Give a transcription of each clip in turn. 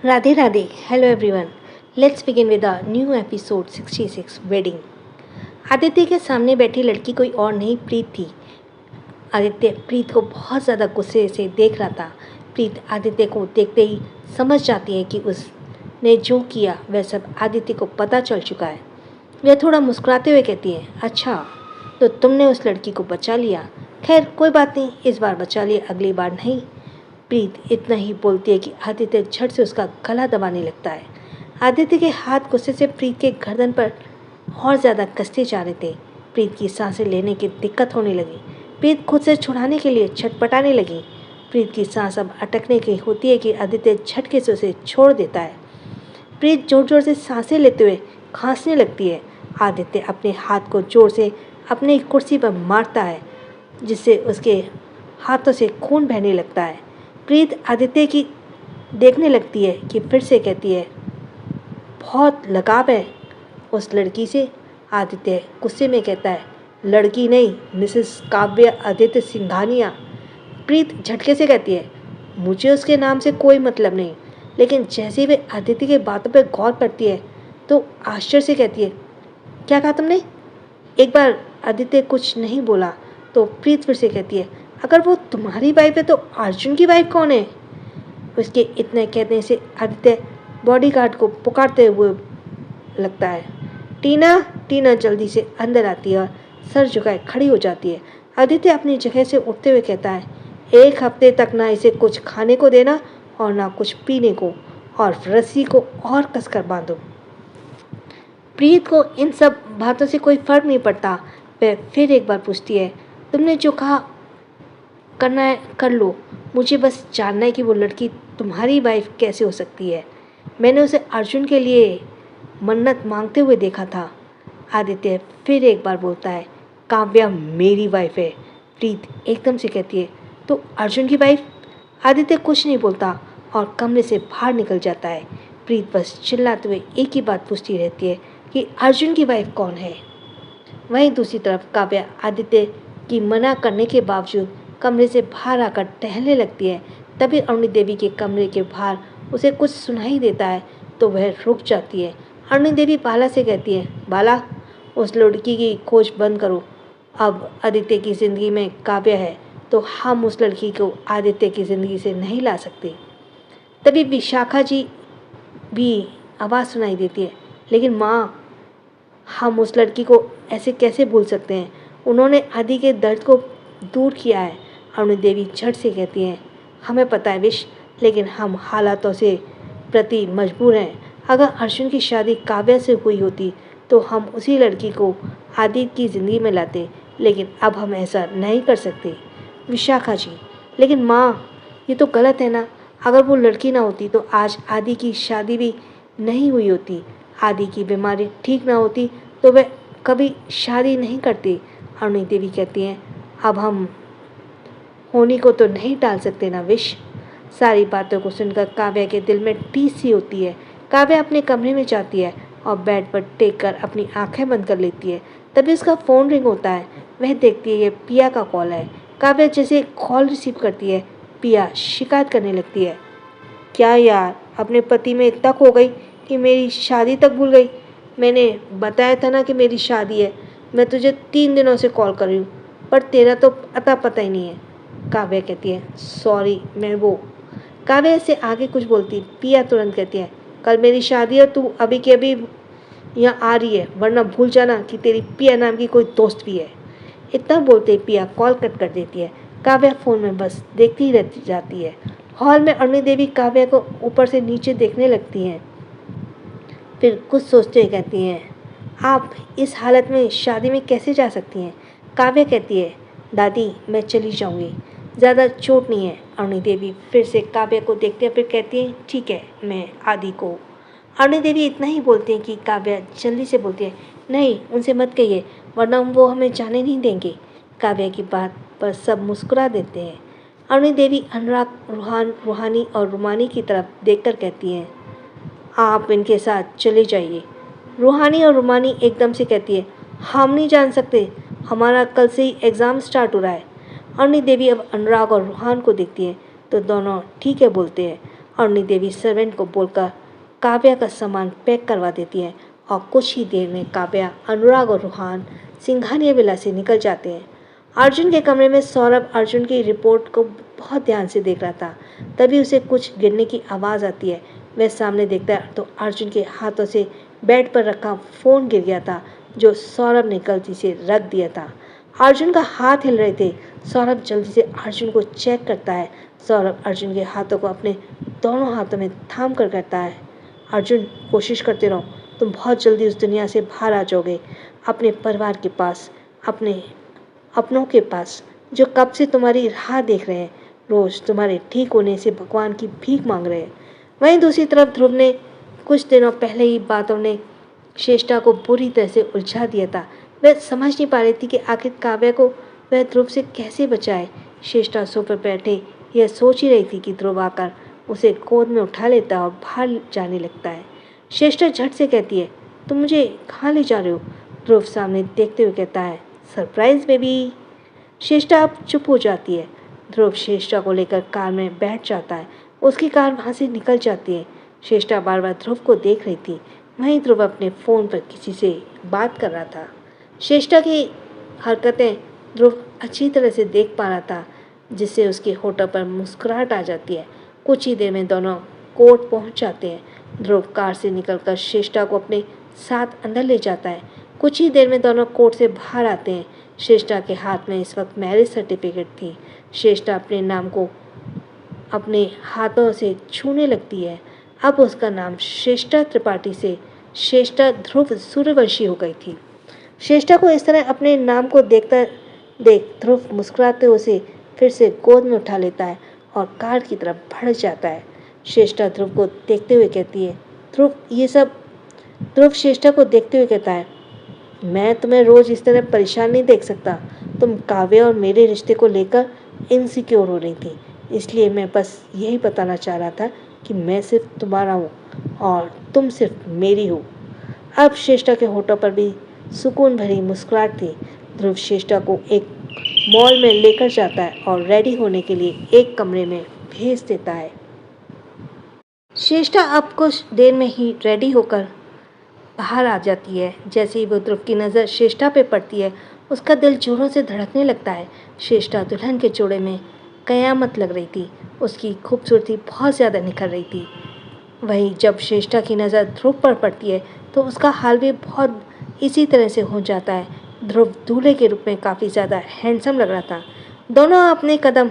Radhe Radhe. Hello everyone. Let's begin with a new episode 66 Wedding. Aditya के सामने बैठी लड़की कोई और नहीं प्रीत थी। आदित्य प्रीत को बहुत ज़्यादा गुस्से से देख रहा था। प्रीत आदित्य को देखते ही समझ जाती है कि उसने जो किया वह सब आदित्य को पता चल चुका है। वह थोड़ा मुस्कुराते हुए कहती है, अच्छा तो तुमने उस लड़की को बचा लिया। खैर कोई बात नहीं, इस बार बचा लिया, अगली बार नहीं। प्रीत इतना ही बोलती है कि आदित्य झट से उसका गला दबाने लगता है। आदित्य के हाथ गुस्से से प्रीत के गर्दन पर और ज़्यादा कसते जा रहे थे। प्रीत की सांसें लेने की दिक्कत होने लगी। प्रीत खुद से छुड़ाने के लिए छटपटाने लगी। प्रीत की सांस अब अटकने की होती है कि आदित्य झटके से उसे छोड़ देता है। प्रीत जोर जोर से सांसें लेते हुए खांसने लगती है। आदित्य अपने हाथ को जोर से अपनी कुर्सी पर मारता है, जिससे उसके हाथों से खून बहने लगता है। प्रीत आदित्य की देखने लगती है कि फिर से कहती है, बहुत लगाव है उस लड़की से। आदित्य गुस्से में कहता है, लड़की नहीं, मिसेस काव्य आदित्य सिंघानिया। प्रीत झटके से कहती है, मुझे उसके नाम से कोई मतलब नहीं। लेकिन जैसे ही वे आदित्य की बातों पर गौर करती है तो आश्चर्य से कहती है, क्या कहा तुमने? एक बार आदित्य कुछ नहीं बोला तो प्रीत फिर से कहती है, अगर वो तुम्हारी वाइफ है तो अर्जुन की वाइफ कौन है? उसके इतने कहने से आदित्य बॉडीगार्ड को पुकारते हुए लगता है। टीना टीना जल्दी से अंदर आती है और सर झुकाए खड़ी हो जाती है। आदित्य अपनी जगह से उठते हुए कहता है, एक हफ्ते तक ना इसे कुछ खाने को देना और ना कुछ पीने को, और रस्सी को और कसकर बांधो। प्रीत को इन सब बातों से कोई फर्क नहीं पड़ता। वह फिर एक बार पूछती है, तुमने जो कहा करना है कर लो, मुझे बस जानना है कि वो लड़की तुम्हारी वाइफ कैसे हो सकती है। मैंने उसे अर्जुन के लिए मन्नत मांगते हुए देखा था। आदित्य फिर एक बार बोलता है, काव्या मेरी वाइफ है। प्रीत एकदम से कहती है, तो अर्जुन की वाइफ? आदित्य कुछ नहीं बोलता और कमरे से बाहर निकल जाता है। प्रीत बस चिल्लाते हुए एक ही बात पूछती रहती है कि अर्जुन की वाइफ कौन है। वहीं दूसरी तरफ काव्या आदित्य की मना करने के बावजूद कमरे से बाहर आकर टहलने लगती है। तभी अरुणी देवी के कमरे के बाहर उसे कुछ सुनाई देता है तो वह रुक जाती है। अरुणी देवी बाला से कहती है, बाला उस लड़की की खोज बंद करो। अब आदित्य की ज़िंदगी में काव्या है तो हम उस लड़की को आदित्य की ज़िंदगी से नहीं ला सकते। तभी विशाखा जी भी आवाज़ सुनाई देती है, लेकिन माँ, हम उस लड़की को ऐसे कैसे भूल सकते हैं? उन्होंने आदि के दर्द को दूर किया है। अरुणी देवी झट से कहती हैं, हमें पता है विश, लेकिन हम हालातों से प्रति मजबूर हैं। अगर अर्जुन की शादी काव्या से हुई होती तो हम उसी लड़की को आदि की ज़िंदगी में लाते, लेकिन अब हम ऐसा नहीं कर सकते। विशाखा जी, लेकिन माँ, ये तो गलत है ना। अगर वो लड़की ना होती तो आज आदि की शादी भी नहीं हुई होती। आदि की बीमारी ठीक ना होती तो वह कभी शादी नहीं करती। अरुणी देवी कहती हैं, अब हम होनी को तो नहीं टाल सकते ना विश। सारी बातों को सुनकर काव्या के दिल में टीस सी होती है। काव्या अपने कमरे में जाती है और बेड पर टेक कर अपनी आंखें बंद कर लेती है। तभी उसका फ़ोन रिंग होता है। वह देखती है ये पिया का कॉल है। काव्या जैसे कॉल रिसीव करती है, पिया शिकायत करने लगती है, क्या यार, अपने पति में इतना खो गई कि मेरी शादी तक भूल गई। मैंने बताया था ना कि मेरी शादी है। मैं तुझे 3 दिनों से कॉल कर रही हूँ, पर तेरा तो अता पता ही नहीं है। काव्या कहती है, सॉरी मैं वो। काव्या से आगे कुछ बोलती, पिया तुरंत कहती है, कल मेरी शादी है, तू अभी के अभी यहाँ आ रही है, वरना भूल जाना कि तेरी पिया नाम की कोई दोस्त भी है। इतना बोलते पिया कॉल कट कर देती है। काव्या फ़ोन में बस देखती ही रहती जाती है। हॉल में अरुणी देवी काव्या को ऊपर से नीचे देखने लगती हैं। फिर कुछ सोचते हुए कहती हैं, आप इस हालत में शादी में कैसे जा सकती हैं? काव्या कहती है, दादी मैं चली जाऊंगी, ज़्यादा चोट नहीं है। अरुणी देवी फिर से काव्या को देखते हैं, फिर कहती हैं, ठीक है मैं आदि को। अरुणी देवी इतना ही बोलती हैं कि काव्या जल्दी से बोलती है, नहीं उनसे मत कहिए, वरना वो हमें जाने नहीं देंगे। काव्या की बात पर सब मुस्कुरा देते हैं। अरुणी देवी अनुराग, रूहानी और रुमानी की तरफ देखकर कहती हैं, आप इनके साथ चले जाइए। रूहानी और रुमानी एकदम से कहती है, हम नहीं जान सकते, हमारा कल से ही एग्ज़ाम स्टार्ट हो रहा है। अरुणी देवी अब अनुराग और रूहान को देखती है तो दोनों ठीक है बोलते हैं। अरुणी देवी सर्वेंट को बोलकर काव्या का सामान पैक करवा देती है और कुछ ही देर में काव्या, अनुराग और रूहान सिंघानिया विला से निकल जाते हैं। अर्जुन के कमरे में सौरभ अर्जुन की रिपोर्ट को बहुत ध्यान से देख रहा था। तभी उसे कुछ गिरने की आवाज़ आती है। वह सामने देखता है तो अर्जुन के हाथों से बेड पर रखा फ़ोन गिर गया था, जो सौरभ ने गलती से रख दिया था। अर्जुन का हाथ हिल रहे थे। सौरभ जल्दी से अर्जुन को चेक करता है। सौरभ अर्जुन के हाथों को अपने दोनों हाथों में थाम कर कहता है, अर्जुन, कोशिश करते रहो, तुम बहुत जल्दी उस दुनिया से बाहर आ जाओगे, अपने परिवार के पास, अपने अपनों के पास, जो कब से तुम्हारी राह देख रहे हैं, रोज़ तुम्हारे ठीक होने से भगवान की भीख मांग रहे हैं। वहीं दूसरी तरफ ध्रुव ने कुछ दिनों पहले ही बातों ने श्रेष्ठा को बुरी तरह से उलझा दिया था। वह समझ नहीं पा रही थी कि आखिर काव्या को वह ध्रुव से कैसे बचाए। श्रेष्ठा सोफे पर बैठे यह सोच ही रही थी कि ध्रुव आकर उसे गोद में उठा लेता है और बाहर जाने लगता है। श्रेष्ठा झट से कहती है, तुम मुझे कहाँ ले जा रहे हो? ध्रुव सामने देखते हुए कहता है, सरप्राइज बेबी। श्रेष्ठा अब चुप हो जाती है। ध्रुव श्रेष्ठा को लेकर कार में बैठ जाता है। उसकी कार वहाँ से निकल जाती है। श्रेष्ठा बार बार ध्रुव को देख रही थी। वहीं ध्रुव अपने फ़ोन पर किसी से बात कर रहा था। श्रेष्ठा की हरकतें ध्रुव अच्छी तरह से देख पा रहा था, जिससे उसके होठों पर मुस्कुराहट आ जाती है। कुछ ही देर में दोनों कोर्ट पहुंच जाते हैं। ध्रुव कार से निकलकर श्रेष्ठा को अपने साथ अंदर ले जाता है। कुछ ही देर में दोनों कोर्ट से बाहर आते हैं। श्रेष्ठा के हाथ में इस वक्त मैरिज सर्टिफिकेट थी। श्रेष्ठा अपने नाम को अपने हाथों से छूने लगती है। अब उसका नाम श्रेष्ठा त्रिपाठी से श्रेष्ठा ध्रुव सूर्यवंशी हो गई थी। श्रेष्ठा को इस तरह अपने नाम को देख ध्रुव मुस्कुराते हुए उसे फिर से गोद में उठा लेता है और कार की तरफ बढ़ जाता है। श्रेष्ठा ध्रुव को देखते हुए कहती है, ध्रुव श्रेष्ठा को देखते हुए कहता है, मैं तुम्हें रोज़ इस तरह परेशान नहीं देख सकता। तुम काव्या और मेरे रिश्ते को लेकर इनसिक्योर हो रही थी, इसलिए मैं बस यही बताना चाह रहा था कि मैं सिर्फ तुम्हारा हूँ और तुम सिर्फ मेरी हो। अब श्रेष्ठा के होठों पर भी सुकून भरी मुस्कुराहट थी। ध्रुव श्रेष्ठा को एक मॉल में लेकर जाता है और रेडी होने के लिए एक कमरे में भेज देता है। श्रेष्ठा अब कुछ देर में ही रेडी होकर बाहर आ जाती है। जैसे ही वो ध्रुव की नज़र श्रेष्ठा पे पड़ती है, उसका दिल जोरों से धड़कने लगता है। श्रेष्ठा दुल्हन के जोड़े में कयामत लग रही थी। उसकी खूबसूरती बहुत ज़्यादा निखर रही थी। वहीं जब श्रेष्ठा की नज़र ध्रुव पर पड़ती है तो उसका हाल भी बहुत इसी तरह से हो जाता है। ध्रुव दूल्हे के रूप में काफ़ी ज़्यादा हैंडसम लग रहा था। दोनों अपने कदम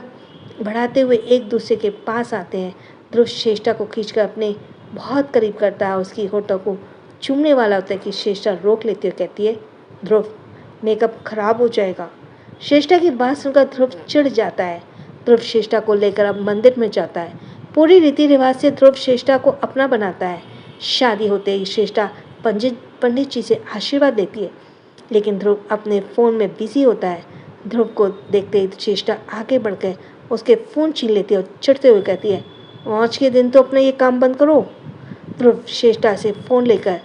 बढ़ाते हुए एक दूसरे के पास आते हैं। ध्रुव श्रेष्ठा को खींचकर अपने बहुत करीब करता है। उसकी होठों को चूमने वाला होता है कि श्रेष्ठा रोक लेती है, कहती है, ध्रुव, मेकअप खराब हो जाएगा। श्रेष्ठा की बात सुनकर ध्रुव चिढ़ जाता है। ध्रुव श्रेष्ठा को लेकर अब मंदिर में जाता है। पूरी रीति रिवाज से ध्रुव श्रेष्ठा को अपना बनाता है। शादी होते ही श्रेष्ठा पंडित जी से आशीर्वाद लेती है, लेकिन ध्रुव अपने फ़ोन में बिजी होता है। ध्रुव को देखते ही श्रेष्ठा आगे बढ़ कर उसके फ़ोन छीन लेती है और चिढ़ते हुए कहती है, आज के दिन तो अपना ये काम बंद करो। ध्रुव श्रेष्ठा से फ़ोन लेकर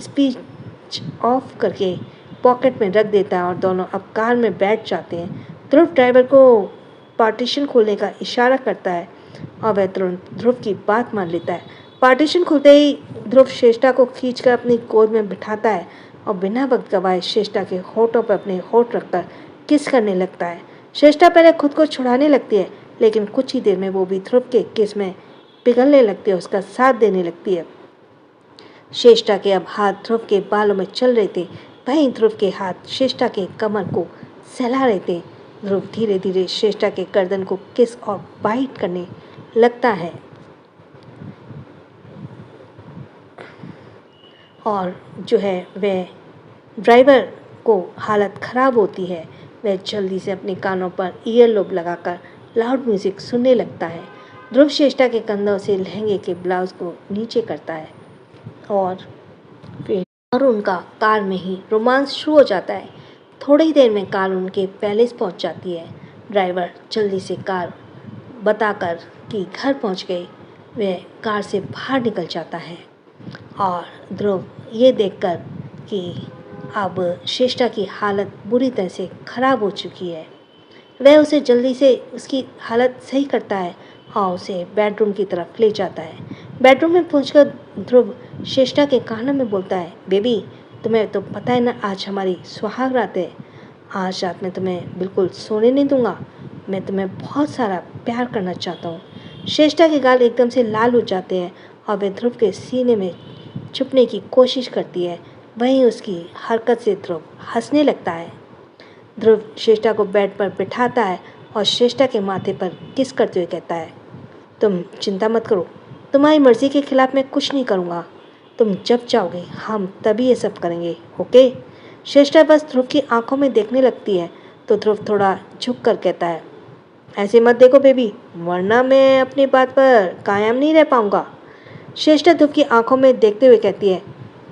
स्पीच ऑफ करके पॉकेट में रख देता है और दोनों अब कार में बैठ जाते हैं। ध्रुव ड्राइवर को पार्टीशन खोलने का इशारा करता है और वह तुरंत ध्रुव की बात मान लेता है। पार्टीशन खुलते ही ध्रुव श्रेष्ठा को खींचकर अपनी गोद में बिठाता है और बिना वक्त गवाए श्रेष्ठा के होठों पर अपने होठ रखकर किस करने लगता है। श्रेष्ठा पहले खुद को छुड़ाने लगती है, लेकिन कुछ ही देर में वो भी ध्रुव के किस में पिघलने लगती है, उसका साथ देने लगती है। श्रेष्ठा के अब हाथ ध्रुव के बालों में चल रहे थे। वहीं ध्रुव के हाथ श्रेष्ठा के कमर को सहला रहे थे। ध्रुव धीरे धीरे श्रेष्ठा के गर्दन को किस और बाइट करने लगता है और जो है वह ड्राइवर को हालत ख़राब होती है। वह जल्दी से अपने कानों पर ईयर लोब लगाकर लाउड म्यूज़िक सुनने लगता है। ध्रुव श्रेष्ठा के कंधों से लहंगे के ब्लाउज को नीचे करता है और उनका कार में ही रोमांस शुरू हो जाता है। थोड़ी देर में कार उनके पैलेस पहुंच जाती है। ड्राइवर जल्दी से कार बताकर कि घर पहुंच गए, वह कार से बाहर निकल जाता है और ध्रुव ये देखकर कि अब श्रेष्ठा की हालत बुरी तरह से ख़राब हो चुकी है, वह उसे जल्दी से उसकी हालत सही करता है और उसे बेडरूम की तरफ ले जाता है। बेडरूम में पहुंचकर ध्रुव श्रेष्ठा के कानों में बोलता है, बेबी तुम्हें तो पता है ना आज हमारी सुहाग रात है। आज रात में तुम्हें बिल्कुल सोने नहीं दूंगा। मैं तुम्हें बहुत सारा प्यार करना चाहता हूँ। श्रेष्ठा के गाल एकदम से लाल हो जाते हैं और वह ध्रुव के सीने में छुपने की कोशिश करती है। वहीं उसकी हरकत से ध्रुव हंसने लगता है। ध्रुव श्रेष्ठा को बेड पर बिठाता है और श्रेष्ठा के माथे पर किस करते हुए कहता है, तुम चिंता मत करो, तुम्हारी मर्जी के खिलाफ मैं कुछ नहीं करूँगा। तुम जब चाहोगे हम तभी ये सब करेंगे, ओके। श्रेष्ठा बस ध्रुव की आंखों में देखने लगती है तो ध्रुव थोड़ा झुक कर कहता है, ऐसे मत देखो बेबी, वरना मैं अपनी बात पर कायम नहीं रह पाऊँगा। श्रेष्ठा ध्रुव की आंखों में देखते हुए कहती है,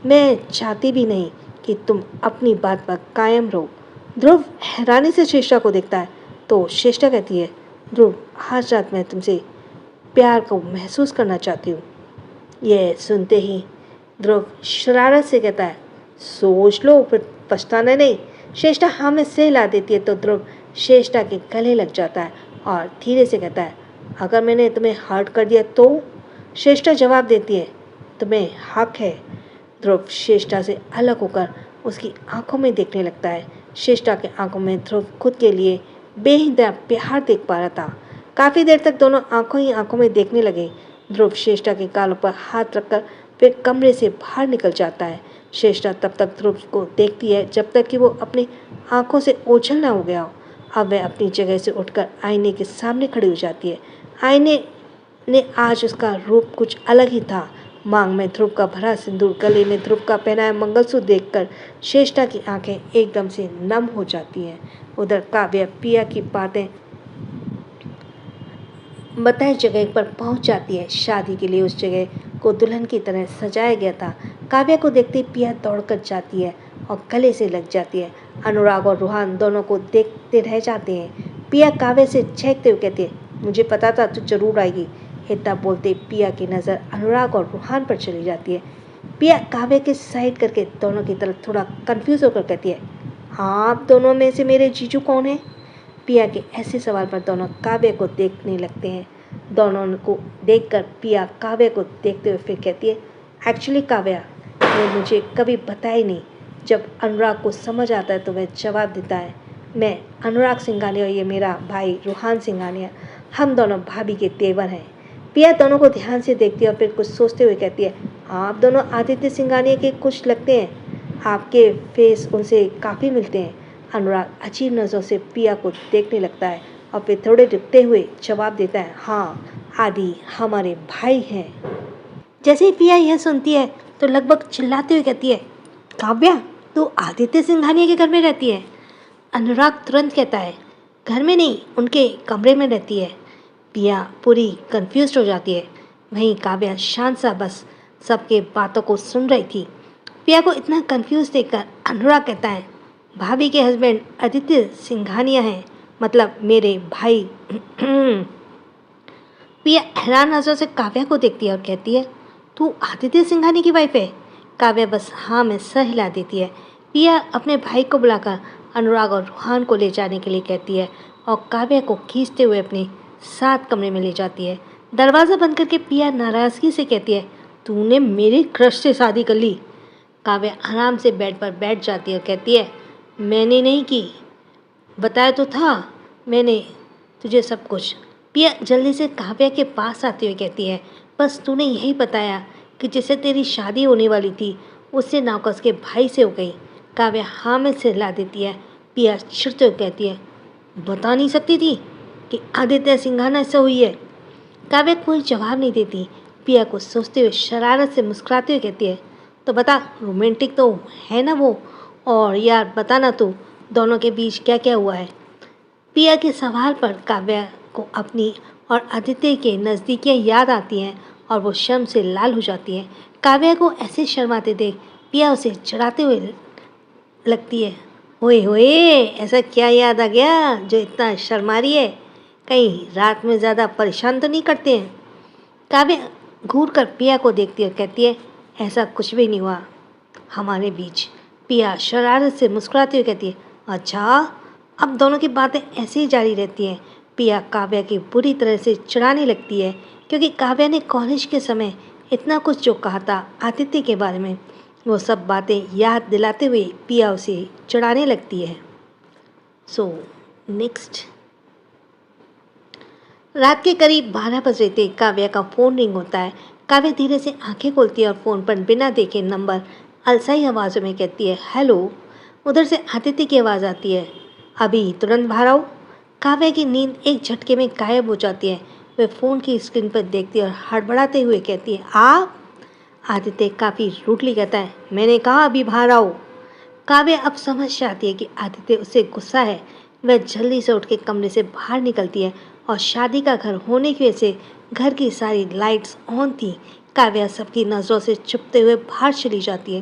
मैं चाहती भी नहीं कि तुम अपनी बात पर कायम रहो। ध्रुव हैरानी से श्रेष्ठा को देखता है तो श्रेष्ठा कहती है, ध्रुव आज रात मैं तुमसे प्यार को महसूस करना चाहती हूँ। यह सुनते ही ध्रुव शरारत से कहता है, सोच लो फिर पछताना नहीं। श्रेष्ठा हाँ में सिर हिला देती है तो ध्रुव श्रेष्ठा के गले लग जाता है और धीरे से कहता है, अगर मैंने तुम्हें हर्ट कर दिया तो? श्रेष्ठा जवाब देती है, तुम्हें हक है। ध्रुव श्रेष्ठा से अलग होकर उसकी आंखों में देखने लगता है। श्रेष्ठा के आंखों में ध्रुव खुद के लिए बेहिदा प्यार देख पा रहा था। काफ़ी देर तक दोनों आंखों ही आंखों में देखने लगे। ध्रुव श्रेष्ठा के गालों पर हाथ रखकर फिर कमरे से बाहर निकल जाता है। श्रेष्ठा तब तक ध्रुव को देखती है जब तक कि वो अपनी आंखों से ओझल ना हो गया हो। अब वह अपनी जगह से उठकर आईने के सामने खड़ी हो जाती है। आईने ने आज उसका रूप कुछ अलग ही था। मांग में ध्रुव का भरा सिंदूर, गले में ध्रुव का पहनाया मंगलसूत्र देखकर श्रेष्ठा की आंखें एकदम से नम हो जाती हैं। उधर काव्या पिया की बातें बताई जगह पर पहुंच जाती है। शादी के लिए उस जगह को दुल्हन की तरह सजाया गया था। काव्या को देखते पिया दौड़कर जाती है और गले से लग जाती है। अनुराग और रूहान दोनों को देखते रह जाते हैं। पिया काव्या से चहकते हुए कहती है, मुझे पता था तू जरूर आएगी। इतना बोलते पिया की नज़र अनुराग और रूहान पर चली जाती है। पिया काव्या के साइड करके दोनों की तरफ थोड़ा कंफ्यूज होकर कहती है, आप दोनों में से मेरे जीजू कौन है? पिया के ऐसे सवाल पर दोनों काव्य को देखने लगते हैं। दोनों को देखकर पिया काव्य को देखते हुए फिर कहती है, एक्चुअली काव्या ने मुझे कभी बताया ही नहीं। जब अनुराग को समझ आता है तो वह जवाब देता है, मैं अनुराग सिंघानिया और ये मेरा भाई रूहान सिंघानिया, हम दोनों भाभी के तेवर हैं। पिया दोनों को ध्यान से देखती है और फिर कुछ सोचते हुए कहती है, आप दोनों आदित्य सिंघानिया के कुछ लगते हैं, आपके फेस उनसे काफ़ी मिलते हैं। अनुराग अजीब नज़रों से पिया को देखने लगता है और फिर थोड़े रुकते हुए जवाब देता है, हाँ आदि हमारे भाई हैं। जैसे ही पिया यह सुनती है तो लगभग चिल्लाते हुए कहती है, काव्या तू आदित्य सिंघानिया के घर में रहती है? अनुराग तुरंत कहता है, घर में नहीं, उनके कमरे में रहती है। पिया पूरी कंफ्यूज हो जाती है। वहीं काव्या शांत सा बस सबके बातों को सुन रही थी। पिया को इतना कंफ्यूज देखकर अनुराग कहता है, भाभी के हस्बैंड आदित्य सिंघानिया हैं, मतलब मेरे भाई। पिया हैरान नजरों से काव्या को देखती है और कहती है, तू आदित्य सिंघानिया की वाइफ है? काव्या बस हाँ में सर हिला देती है। पिया अपने भाई को बुलाकर अनुराग और रूहान को ले जाने के लिए कहती है और काव्या को खींचते हुए अपने साथ कमरे में ले जाती है। दरवाज़ा बंद करके पिया नाराज़गी से कहती है, तूने मेरे क्रश से शादी कर ली। काव्या आराम से बेड पर बैठ जाती है और कहती है, मैंने नहीं की, बताया तो था मैंने तुझे सब कुछ। पिया जल्दी से काव्या के पास आती हुई कहती है, बस तूने यही बताया कि जिससे तेरी शादी होने वाली थी उससे ना होकर उसके भाई से हो गई। काव्या हाँ में सिर हिला देती है। पिया चिढ़ते हुए कहती है, बता नहीं सकती थी कि आदित्य सिंघानिया से हुई है? काव्या कोई जवाब नहीं देती। पिया को सोचते हुए शरारत से मुस्कुराते हुए कहती है, तो बता, रोमांटिक तो है ना वो, और यार बताना तू दोनों के बीच क्या क्या हुआ है। पिया के सवाल पर काव्या को अपनी और आदित्य के नज़दीकियाँ याद आती हैं और वो शर्म से लाल हो जाती है। काव्या को ऐसे शर्माते देख पिया उसे चिढ़ाते हुए लगती है, ओए होए, ऐसा क्या याद आ गया जो इतना शर्मा रही है? कहीं रात में ज़्यादा परेशान तो नहीं करते हैं? काव्या घूर कर पिया को देखती है और कहती है, ऐसा कुछ भी नहीं हुआ हमारे बीच। पिया शरारत से मुस्कुराती हुई कहती है, अच्छा, अब दोनों की बातें ऐसे ही जारी रहती हैं। पिया काव्या की बुरी तरह से चिढ़ाने लगती है क्योंकि काव्या ने कॉलेज के समय इतना कुछ जो कहा था आदित्य के बारे में, वो सब बातें याद दिलाते हुए पिया उसे चिढ़ाने लगती है। सो नेक्स्ट, रात के करीब 12 बज रहे थे। काव्या का फ़ोन रिंग होता है। काव्या धीरे से आंखें खोलती है और फ़ोन पर बिना देखे नंबर अलसाई आवाज़ों में कहती है, हेलो। उधर से आदित्य की आवाज़ आती है, अभी तुरंत बाहर आओ। काव्या की नींद एक झटके में गायब हो जाती है। वह फ़ोन की स्क्रीन पर देखती है और हड़बड़ाते हुए कहती है, आप? आदित्य काफ़ी रूडली कहता है, मैंने कहा अभी बाहर आओ। काव्या अब समझ जाती है कि आदित्य उससे गुस्सा है। वह जल्दी से उठ के कमरे से बाहर निकलती है और शादी का घर होने की वजह से घर की सारी लाइट्स ऑन थी। काव्या सबकी नज़रों से छुपते हुए बाहर चली जाती है।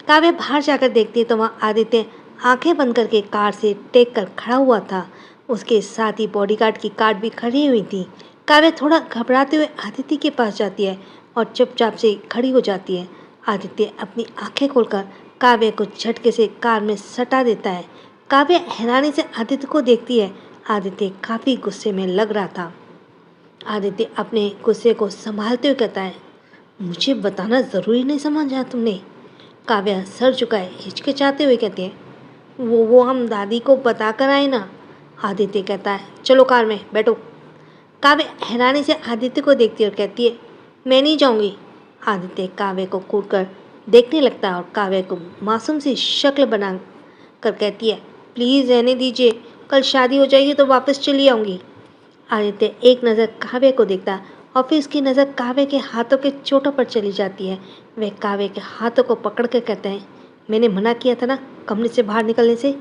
काव्या बाहर जाकर देखती है तो वहाँ आदित्य आंखें बंद करके कार से टेक कर खड़ा हुआ था। उसके साथ ही बॉडीगार्ड की कार भी खड़ी हुई थी। काव्या थोड़ा घबराते हुए आदित्य के पास जाती है और चुपचाप से खड़ी हो जाती है। आदित्य अपनी आंखें खोलकर काव्या को झटके से कार में सटा देता है। काव्या हैरानी से आदित्य को देखती है। आदित्य काफ़ी गुस्से में लग रहा था। आदित्य अपने गुस्से को संभालते हुए कहता है, मुझे बताना ज़रूरी नहीं समझा तुमने? काव्या सर झुकाए हिचकिचाते हुए कहती है, वो हम दादी को बता कर आए ना। आदित्य कहता है, चलो कार में बैठो। काव्या हैरानी से आदित्य को देखती है और कहती है, मैं नहीं जाऊँगी। आदित्य काव्या को कूटकर देखने लगता है और काव्या को मासूम सी शक्ल बना कर कहती है, प्लीज़ रहने दीजिए, कल शादी हो जाएगी तो वापस चली आऊँगी। आदित्य एक नज़र काव्या को देखता है और फिर उसकी नज़र काव्या के हाथों के चोटों पर चली जाती है। वह काव्या के हाथों को पकड़ कर कहते हैं, मैंने मना किया था ना कमरे से बाहर निकलने से।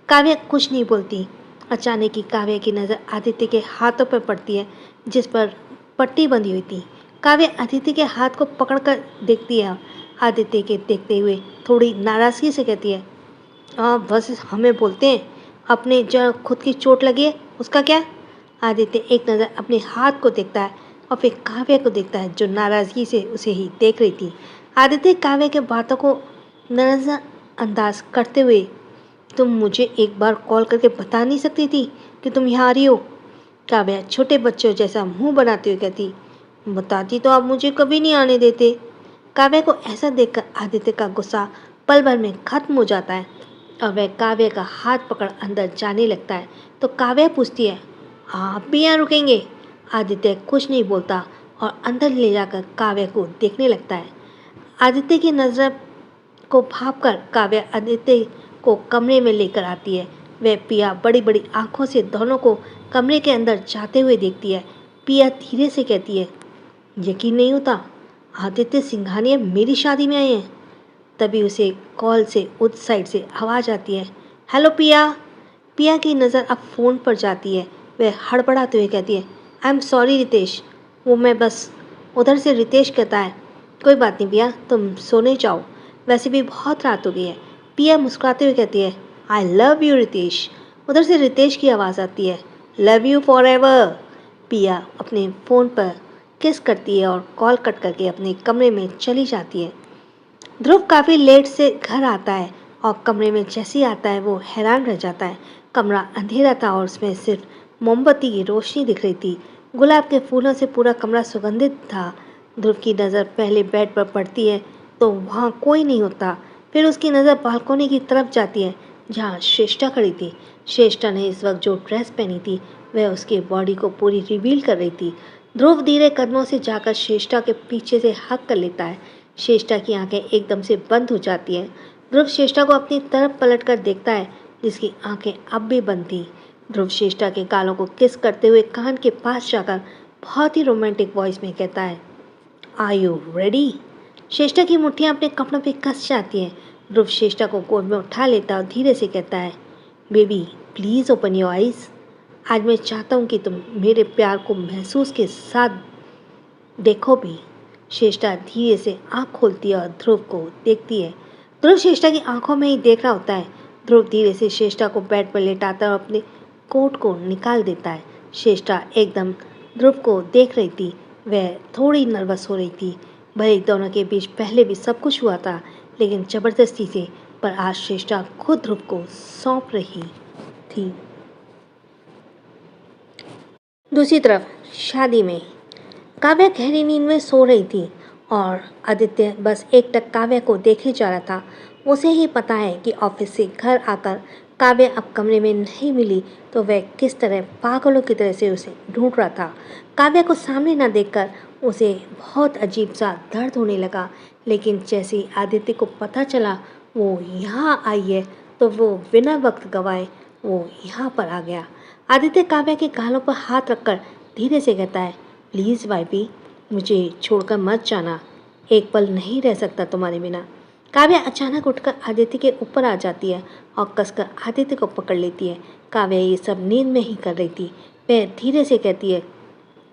काव्या कुछ नहीं बोलती। अचानक ही काव्या की नज़र आदित्य के हाथों पर पड़ती है जिस पर पट्टी बंधी हुई थी। काव्या आदित्य के हाथ को पकड़कर देखती है और आदित्य के देखते हुए थोड़ी नाराज़गी से कहती है, बस हमें बोलते हैं, अपने जो खुद की चोट लगी है उसका क्या? आदित्य एक नज़र अपने हाथ को देखता है और फिर काव्या को देखता है जो नाराज़गी से उसे ही देख रही थी। आदित्य काव्या के बातों को नज़रअंदाज करते हुए, तुम मुझे एक बार कॉल करके बता नहीं सकती थी कि तुम यहाँ आ रही हो? काव्या छोटे बच्चों जैसा मुंह बनाते हुए कहती, बताती तो आप मुझे कभी नहीं आने देते। काव्या को ऐसा देखकर आदित्य का गुस्सा पल भर में खत्म हो जाता है और वह काव्या का हाथ पकड़ अंदर जाने लगता है। तो काव्या पूछती है, आप भी यहाँ रुकेंगे? आदित्य कुछ नहीं बोलता और अंदर ले जाकर काव्या को देखने लगता है। आदित्य की नज़र को भांपकर काव्या आदित्य को कमरे में लेकर आती है। वह पिया बड़ी बड़ी आंखों से दोनों को कमरे के अंदर जाते हुए देखती है। पिया धीरे से कहती है, यकीन नहीं होता आदित्य सिंघानिया मेरी शादी में आए हैं। तभी उसे कॉल से उस साइड से आवाज़ आती है, हेलो पिया। पिया की नज़र अब फ़ोन पर जाती है। वह हड़बड़ाते हुए कहती है, आई एम सॉरी रितेश, वो मैं बस। उधर से रितेश कहता है, कोई बात नहीं पिया, तुम सोने जाओ, वैसे भी बहुत रात हो गई है। पिया मुस्कुराते हुए कहती है, आई लव यू रितेश। उधर से रितेश की आवाज़ आती है, लव यू फॉर एवर। पिया अपने फ़ोन पर किस करती है और कॉल कट करके अपने कमरे में चली जाती है। ध्रुव काफ़ी लेट से घर आता है और कमरे में जैसे ही आता है वो हैरान रह जाता है। कमरा अंधेरा था और उसमें सिर्फ मोमबत्ती की रोशनी दिख रही थी। गुलाब के फूलों से पूरा कमरा सुगंधित था। ध्रुव की नज़र पहले बेड पर पड़ती है तो वहाँ कोई नहीं होता। फिर उसकी नज़र बालकनी की तरफ जाती है जहाँ श्रेष्ठा खड़ी थी। श्रेष्ठा ने इस वक्त जो ड्रेस पहनी थी वह उसकी बॉडी को पूरी रिवील कर रही थी। ध्रुव धीरे कदमों से जाकर श्रेष्ठा के पीछे से हक कर लेता है। श्रेष्ठा की आंखें एकदम से बंद हो जाती हैं। ध्रुव श्रेष्ठा को अपनी तरफ पलटकर देखता है जिसकी आंखें अब भी बंद थी। ध्रुव श्रेष्ठा के गालों को किस करते हुए कान के पास जाकर बहुत ही रोमांटिक वॉइस में कहता है, आर यू रेडी? श्रेष्ठा की मुट्ठियाँ अपने कपड़ों पे कस जाती हैं। ध्रुव श्रेष्ठा को गोद में उठा लेता और धीरे से कहता है, baby please open your eyes. आज मैं चाहता हूँ कि तुम मेरे प्यार को महसूस के साथ देखो भी। श्रेष्ठा धीरे से आँख खोलती है और ध्रुव को देखती है। ध्रुव श्रेष्ठा की आंखों में ही देख रहा होता है। ध्रुव धीरे से श्रेष्ठा को बेड पर लेटाता है और अपने कोट को निकाल देता है। श्रेष्ठा एकदम ध्रुव को देख रही थी। वह थोड़ी नर्वस हो रही थी। भले दोनों के बीच पहले भी सब कुछ हुआ था लेकिन ज़बरदस्ती से, पर आज श्रेष्ठा खुद ध्रुव को सौंप रही थी। दूसरी तरफ शादी में काव्या गहरी नींद में सो रही थी और आदित्य बस एकटक काव्या को देखे जा रहा था। उसे ही पता है कि ऑफिस से घर आकर काव्या अब कमरे में नहीं मिली तो वह किस तरह पागलों की तरह से उसे ढूंढ रहा था। काव्या को सामने न देखकर उसे बहुत अजीब सा दर्द होने लगा, लेकिन जैसे ही आदित्य को पता चला वो यहाँ आई है तो वो बिना वक्त गवाए वो यहाँ पर आ गया। आदित्य काव्या के गालों पर हाथ रखकर धीरे से कहता है, प्लीज़ वाइपी, मुझे छोड़कर मत जाना, एक पल नहीं रह सकता तुम्हारे बिना। काव्या अचानक उठकर आदित्य के ऊपर आ जाती है और कसकर आदित्य को पकड़ लेती है। काव्या ये सब नींद में ही कर रही थी। वह धीरे से कहती है,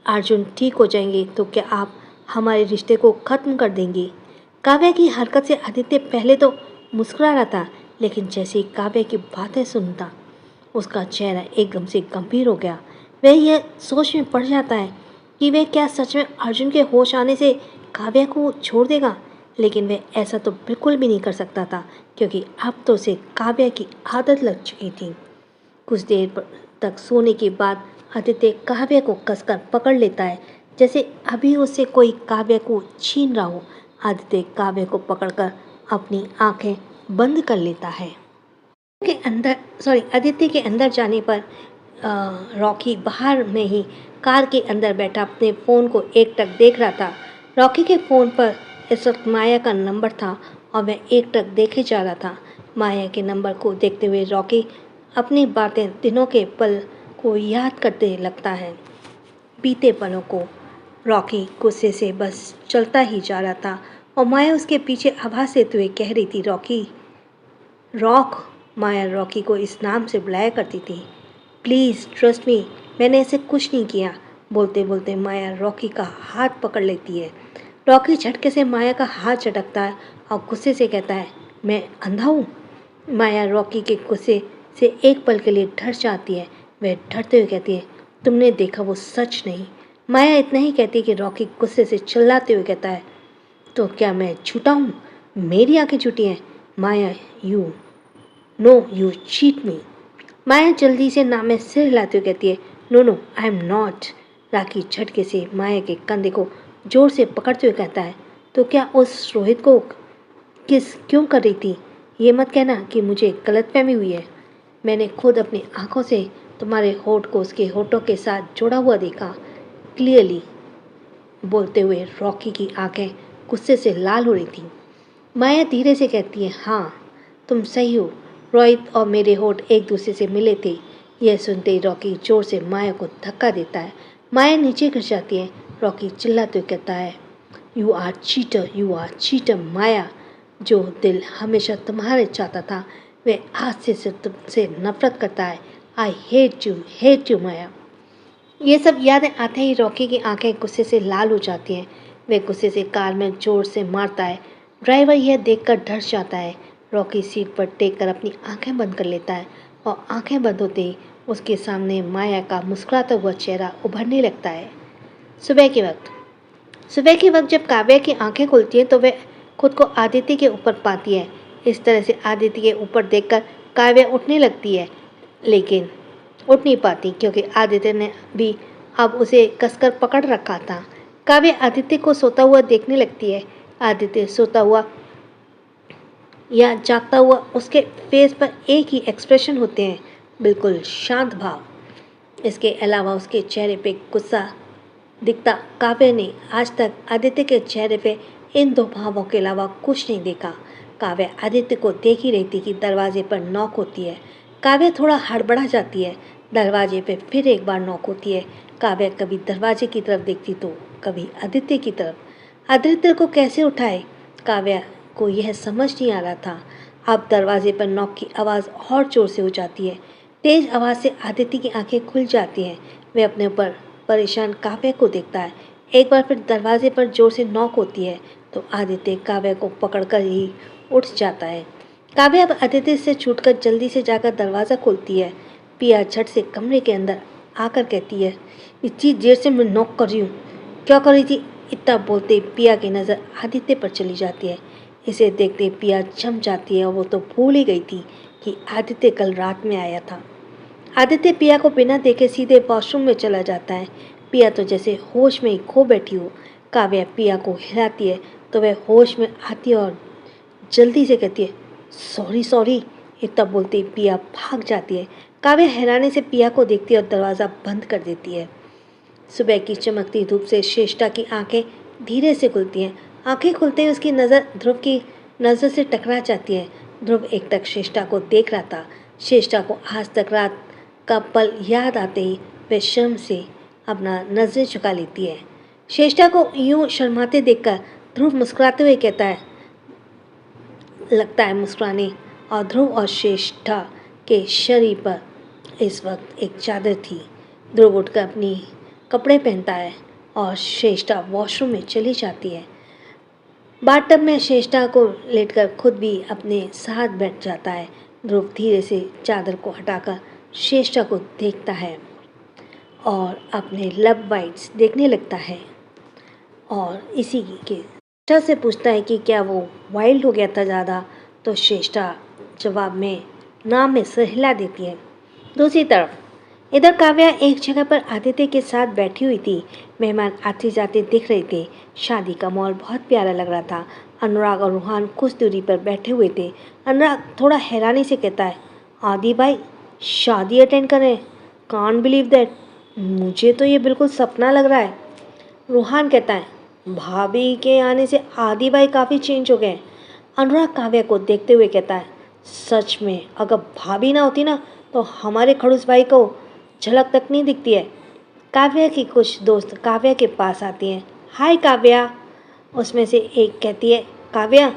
अर्जुन ठीक हो जाएंगे तो क्या आप हमारे रिश्ते को ख़त्म कर देंगी? काव्या की हरकत से आदित्य पहले तो मुस्कुरा रहा था, लेकिन जैसे ही काव्या की बातें सुनता उसका चेहरा एकदम से गंभीर हो गया। वह यह सोच में पड़ जाता है कि वह क्या सच में अर्जुन के होश आने से काव्या को छोड़ देगा, लेकिन वह ऐसा तो बिल्कुल भी नहीं कर सकता था क्योंकि अब तो उसे काव्या की आदत लग चुकी थी। कुछ देर तक सोने के बाद आदित्य काव्या को कसकर पकड़ लेता है, जैसे अभी उससे कोई काव्या को छीन रहा हो। आदित्य काव्या को पकड़कर अपनी आंखें बंद कर लेता है। आदित्य के अंदर जाने पर रॉकी बाहर में ही कार के अंदर बैठा अपने फ़ोन को एकटक देख रहा था। रॉकी के फ़ोन पर इस वक्त माया का नंबर था और वह एकटक देखे जा रहा था। माया के नंबर को देखते हुए रॉकी अपनी बातें दिनों के पल को याद करते लगता है। बीते पलों को रॉकी गुस्से से बस चलता ही जा रहा था और माया उसके पीछे आवाज़ देते हुए कह रही थी, रॉकी, रॉक। माया रॉकी को इस नाम से बुलाया करती थी। प्लीज़ ट्रस्ट मी, मैंने ऐसे कुछ नहीं किया। बोलते बोलते माया रॉकी का हाथ पकड़ लेती है। रॉकी झटके से माया का हाथ झटकता है और गुस्से से कहता है, मैं अंधा हूँ? माया रॉकी के गुस्से से एक पल के लिए डर जाती है। वह डरते हुए कहती है, तुमने देखा वो सच नहीं। माया इतना ही कहती है कि रॉकी गुस्से से चिल्लाते हुए कहता है, तो क्या मैं झूठा हूँ? मेरी आंखें झूठी हैं? माया, यू चीट मी। माया जल्दी से ना में सिर हिलाते हुए कहती है, नो आई एम नॉट। राखी झटके से माया के कंधे को जोर से पकड़ते हुए कहता है, तो क्या उस रोहित को किस क्यों कर रही थी? ये मत कहना कि मुझे गलतफहमी हुई है। मैंने खुद अपनी आंखों से तुम्हारे होठ को उसके होठों के साथ जोड़ा हुआ देखा, क्लियरली। बोलते हुए रॉकी की आंखें गुस्से से लाल हो रही थी। माया धीरे से कहती है, हाँ तुम सही हो, रोहित और मेरे होठ एक दूसरे से मिले थे। यह सुनते ही रॉकी जोर से माया को धक्का देता है। माया नीचे गिर जाती है। रॉकी चिल्लाते हुए कहता है, यू आर चीटर माया। जो दिल हमेशा तुम्हारे चाहता था वह आज से तुमसे नफरत करता है। आई हेट यू माया। ये सब यादें आते ही रॉकी की आंखें गुस्से से लाल हो जाती हैं। वह गुस्से से कार में जोर से मारता है। ड्राइवर यह देखकर डर जाता है। रॉकी सीट पर टेक कर अपनी आंखें बंद कर लेता है और आंखें बंद होते ही उसके सामने माया का मुस्कुराता हुआ चेहरा उभरने लगता है। सुबह के वक्त जब काव्या की आंखें खुलती हैं तो वह खुद को आदित्य के ऊपर पाती है। इस तरह से आदित्य के ऊपर देखकर काव्या उठने लगती है, लेकिन उठ नहीं पाती क्योंकि आदित्य ने भी अब उसे कसकर पकड़ रखा था। काव्या आदित्य को सोता हुआ देखने लगती है। आदित्य सोता हुआ या जागता हुआ, उसके फेस पर एक ही एक्सप्रेशन होते हैं, बिल्कुल शांत भाव। इसके अलावा उसके चेहरे पे गुस्सा दिखता। काव्या ने आज तक आदित्य के चेहरे पे इन दो भावों के अलावा कुछ नहीं देखा। काव्या आदित्य को देख ही रही थी कि दरवाजे पर नॉक होती है। काव्या थोड़ा हड़बड़ा जाती है। दरवाजे पे फिर एक बार नॉक होती है। काव्या कभी दरवाजे की तरफ देखती तो कभी आदित्य की तरफ। आदित्य को कैसे उठाए, काव्या को यह समझ नहीं आ रहा था। अब दरवाजे पर नॉक की आवाज़ और जोर से हो जाती है। तेज आवाज़ से आदित्य की आंखें खुल जाती हैं। वह अपने ऊपर परेशान काव्या को देखता है। एक बार फिर दरवाजे पर जोर से नॉक होती है तो आदित्य काव्या को पकड़कर ही उठ जाता है। काव्या अब आदित्य से छूटकर जल्दी से जाकर दरवाज़ा खोलती है। पिया झट से कमरे के अंदर आकर कहती है, इतनी देर से मैं नॉक कर रही हूँ, क्या कर रही थी? इतना बोलते पिया की नज़र आदित्य पर चली जाती है। इसे देखते पिया जम जाती है और वो तो भूल ही गई थी कि आदित्य कल रात में आया था। आदित्य पिया को बिना देखे सीधे वॉशरूम में चला जाता है। पिया तो जैसे होश में ही खो बैठी हो। काव्या पिया को हिलाती है तो वह होश में आती है और जल्दी से कहती है, सॉरी सॉरी। इतना बोलते ही पिया भाग जाती है। काव्या हैरानी से पिया को देखती है और दरवाज़ा बंद कर देती है। सुबह की चमकती धूप से श्रेष्ठा की आंखें धीरे से खुलती हैं। आंखें खुलते ही उसकी नज़र ध्रुव की नज़र से टकरा जाती है। ध्रुव एक टक श्रेष्ठा को देख रहा था। श्रेष्ठा को आज तक रात का पल याद आते ही वह शर्म से अपना नज़रें झुका लेती है। श्रेष्ठा को यूं शर्माते देखकर ध्रुव मुस्कुराते हुए कहता है, लगता है मुस्कुराने। और ध्रुव और श्रेष्ठा के शरीर पर इस वक्त एक चादर थी। ध्रुव उठकर अपनी कपड़े पहनता है और श्रेष्ठा वॉशरूम में चली जाती है। बाथटब में श्रेष्ठा को लेटकर खुद भी अपने साथ बैठ जाता है। ध्रुव धीरे से चादर को हटाकर श्रेष्ठा को देखता है और अपने लव बाइट्स देखने लगता है और इसी के श्रेष्ठा से पूछता है कि क्या वो वाइल्ड हो गया था ज़्यादा, तो श्रेष्ठा जवाब में नाम में सिर हिला देती है। दूसरी तरफ इधर काव्या एक जगह पर आदित्य के साथ बैठी हुई थी। मेहमान आते जाते दिख रहे थे। शादी का माहौल बहुत प्यारा लग रहा था। अनुराग और रूहान कुछ दूरी पर बैठे हुए थे। अनुराग थोड़ा हैरानी से कहता है, आदि भाई शादी अटेंड करें, कांट बिलीव दैट, मुझे तो ये बिल्कुल सपना लग रहा है। रूहान कहता है, भाभी के आने से आदि भाई काफ़ी चेंज हो गए। अनुराग काव्या को देखते हुए कहता है, सच में अगर भाभी ना होती ना तो हमारे खड़ूस भाई को झलक तक नहीं दिखती है। काव्या की कुछ दोस्त काव्या के पास आती हैं। हाय काव्या, उसमें से एक कहती है। काव्या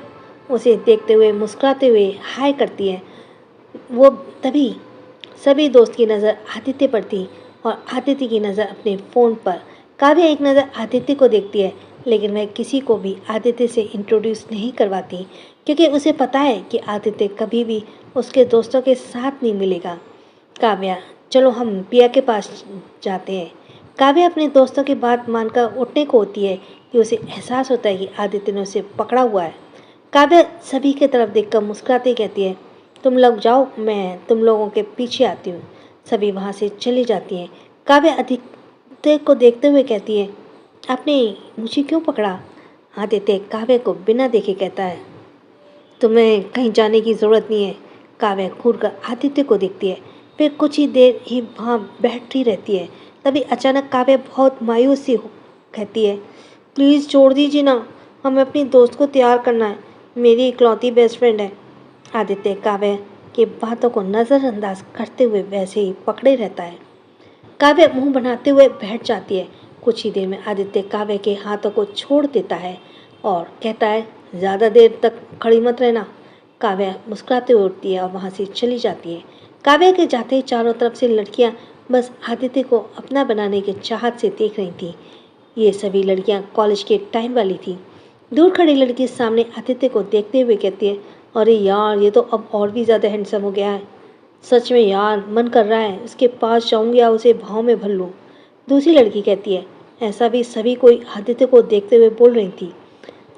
उसे देखते हुए मुस्कुराते हुए हाय करती है। वो तभी सभी दोस्त की नज़र आदित्य पर थी और आदित्य की नज़र अपने फ़ोन पर। काव्या एक नज़र आदित्य को देखती है लेकिन वह किसी को भी आदित्य से इंट्रोड्यूस नहीं करवाती क्योंकि उसे पता है कि आदित्य कभी भी उसके दोस्तों के साथ नहीं मिलेगा। काव्या, चलो हम पिया के पास जाते हैं। काव्या अपने दोस्तों की बात मानकर उठने को होती है कि उसे एहसास होता है कि आदित्य ने उसे पकड़ा हुआ है। काव्या सभी की तरफ देखकर मुस्कुराती कहती है, तुम लोग जाओ, मैं तुम लोगों के पीछे आती हूँ। सभी वहाँ से चली जाती हैं। काव्या आदित्य को देखते हुए कहती है, आपने मुझे क्यों पकड़ा? आदित्य काव्या को बिना देखे कहता है, तुम्हें कहीं जाने की ज़रूरत नहीं है। काव्या घूरकर आदित्य को देखती है, फिर कुछ ही देर ही वहाँ बैठी रहती है। तभी अचानक काव्या बहुत मायूस सी कहती है, प्लीज़ छोड़ दीजिए ना, हमें अपनी दोस्त को तैयार करना है, मेरी इकलौती बेस्ट फ्रेंड है। आदित्य काव्या की बातों को नज़रअंदाज करते हुए वैसे ही पकड़े रहता है। काव्या मुंह बनाते हुए बैठ जाती है। कुछ ही देर में आदित्य काव्या के हाथों को छोड़ देता है और कहता है, ज़्यादा देर तक खड़ी मत रहना। काव्या मुस्कुराते हुए उठती है और वहाँ से चली जाती है। काव्या के जाते ही चारों तरफ से लड़कियाँ बस आदित्य को अपना बनाने के चाहत से देख रही थीं। ये सभी लड़कियाँ कॉलेज के टाइम वाली थीं। दूर खड़ी लड़की सामने आदित्य को देखते हुए कहती है, अरे यार, ये तो अब और भी ज़्यादा हैंडसम हो गया है। सच में यार, मन कर रहा है उसके पास जाऊँगी या उसे भाव में भर लूँ। दूसरी लड़की कहती है। ऐसा भी सभी कोई आदित्य को देखते हुए बोल रही थी।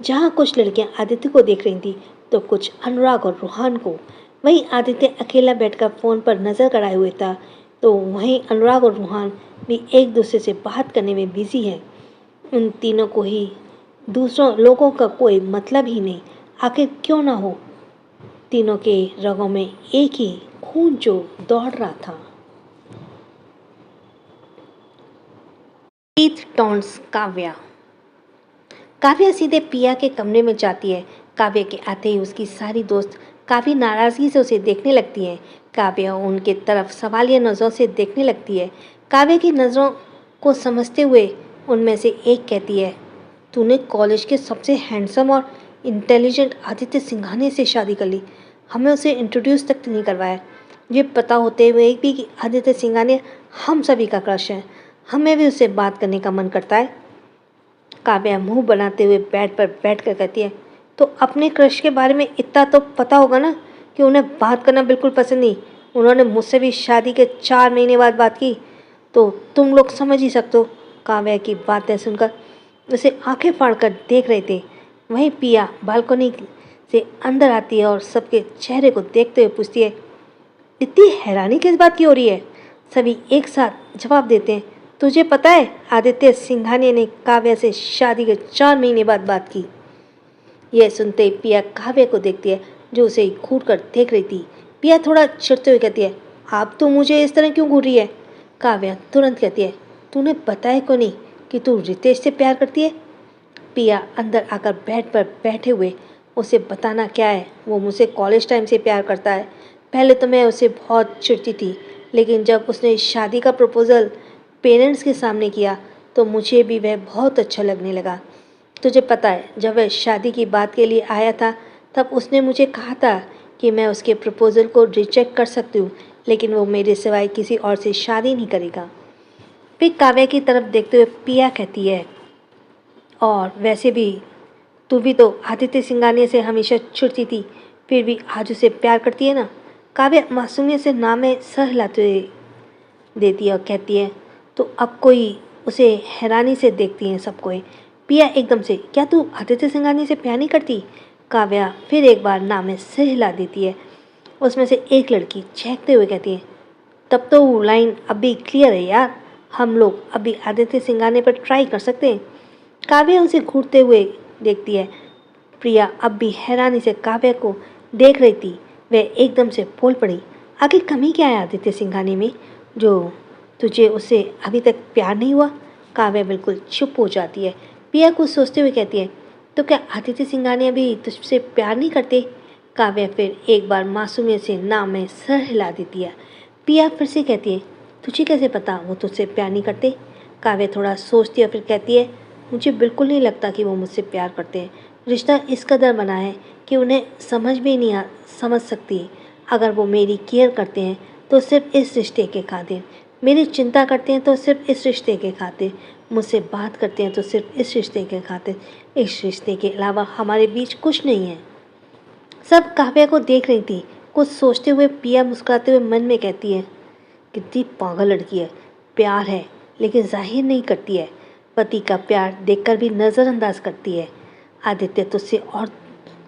जहाँ कुछ लड़कियाँ आदित्य को देख रही थी तो कुछ अनुराग और रूहान को। वहीं आदित्य अकेला बैठकर फ़ोन पर नज़र गड़ाए हुए था तो वहीं अनुराग और रूहान भी एक दूसरे से बात करने में बिजी हैं। उन तीनों को ही दूसरों लोगों का कोई मतलब ही नहीं। आखिर क्यों ना हो, तीनों के रगों में एक ही खून जो दौड़ रहा था। प्रीत टॉन्ट्स काव्या। काव्या सीधे पिया के कमरे में जाती है। काव्या के आते ही उसकी सारी दोस्त काफ़ी नाराज़गी से उसे देखने लगती हैं। काव्या उनके तरफ सवालिया नज़रों से देखने लगती है। काव्या की नज़रों को समझते हुए उनमें से एक कहती है, तूने कॉलेज के सबसे हैंडसम और इंटेलिजेंट आदित्य सिंघानिया से शादी कर ली, हमें उसे इंट्रोड्यूस तक नहीं करवाया। ये पता होते हुए भी कि आदित्य सिंघानिया हम सभी का क्रश है, हमें भी उससे बात करने का मन करता है। काव्या मुंह बनाते हुए बेड पर बैठकर कहती है, तो अपने क्रश के बारे में इतना तो पता होगा ना कि उन्हें बात करना बिल्कुल पसंद नहीं। उन्होंने मुझसे भी शादी के 4 महीने बाद बात की, तो तुम लोग समझ ही सकते हो। काव्या की बातें सुनकर उसे आंखें फाड़कर देख रहे थे। वहीं पिया बालकनी से अंदर आती है और सबके चेहरे को देखते हुए पूछती है, इतनी हैरानी किस बात की हो रही है? सभी एक साथ जवाब देते हैं, तुझे पता है आदित्य सिंघानिया ने काव्या से शादी के 4 महीने बाद बात की। यह सुनते ही पिया काव्या को देखती है जो उसे घूर कर देख रही थी। पिया थोड़ा चिढ़ते हुए कहती है, आप तो मुझे इस तरह क्यों घूर रही है? काव्या तुरंत कहती है, तूने बताया क्यों नहीं कि तू रितेश से प्यार करती है? पिया अंदर आकर बेड पर बैठे हुए, उसे बताना क्या है, वो मुझसे कॉलेज टाइम से प्यार करता है। पहले तो मैं उसे बहुत चिढ़ती थी, लेकिन जब उसने शादी का प्रपोज़ल पेरेंट्स के सामने किया तो मुझे भी वह बहुत अच्छा लगने लगा। तुझे पता है, जब वह शादी की बात के लिए आया था तब उसने मुझे कहा था कि मैं उसके प्रपोज़ल को रिजेक्ट कर सकती हूँ, लेकिन वो मेरे सिवाय किसी और से शादी नहीं करेगा। फिर काव्या की तरफ देखते हुए पिया कहती है, और वैसे भी तू भी तो आदित्य सिंघानिया से हमेशा चिढ़ती थी, फिर भी आज उसे प्यार करती है ना? काव्या मासूमियत से नाम में सर हिलाते हुए देती है और कहती है, तो अब कोई उसे हैरानी से देखती हैं सब कोई। पिया एकदम से, क्या तू आदित्य सिंघानिया से प्यार नहीं करती? काव्या फिर एक बार नाम में सिर हिला देती है। उसमें से एक लड़की चहकते हुए कहती है, तब तो वो लाइन अभी क्लियर है यार, हम लोग अभी आदित्य सिंघानिया पर ट्राई कर सकते हैं। काव्या उसे घूरते हुए देखती है। प्रिया अब भी हैरानी से काव्या को देख रही थी। वह एकदम से बोल पड़ी, आखिर कमी क्या है आदित्य सिंघानिया में जो तुझे उससे अभी तक प्यार नहीं हुआ? काव्या बिल्कुल चुप हो जाती है। प्रिया कुछ सोचते हुए कहती है, तो क्या आदित्य सिंघानिया भी तुझसे प्यार नहीं करते? काव्या फिर एक बार मासूमियत से नाम में सर हिला देती है। प्रिया फिर से कहती है, तुझे कैसे पता वो तुझसे प्यार नहीं करते? काव्या थोड़ा सोचती है फिर कहती है, मुझे बिल्कुल नहीं लगता कि वो मुझसे प्यार करते हैं। रिश्ता इस कदर बना है कि उन्हें समझ भी नहीं समझ सकती। अगर वो मेरी केयर करते हैं तो सिर्फ इस रिश्ते के खातिर, मेरी चिंता करते हैं तो सिर्फ इस रिश्ते के खातिर, मुझसे बात करते हैं तो सिर्फ इस रिश्ते के खातिर। इस रिश्ते के अलावा हमारे बीच कुछ नहीं है। सब काव्या को देख रही थी। कुछ सोचते हुए पिया मुस्कुराते हुए मन में कहती है, कितनी पागल लड़की है, प्यार है लेकिन जाहिर नहीं करती है, पति का प्यार देखकर भी नज़रअंदाज करती है। आदित्य तुझसे और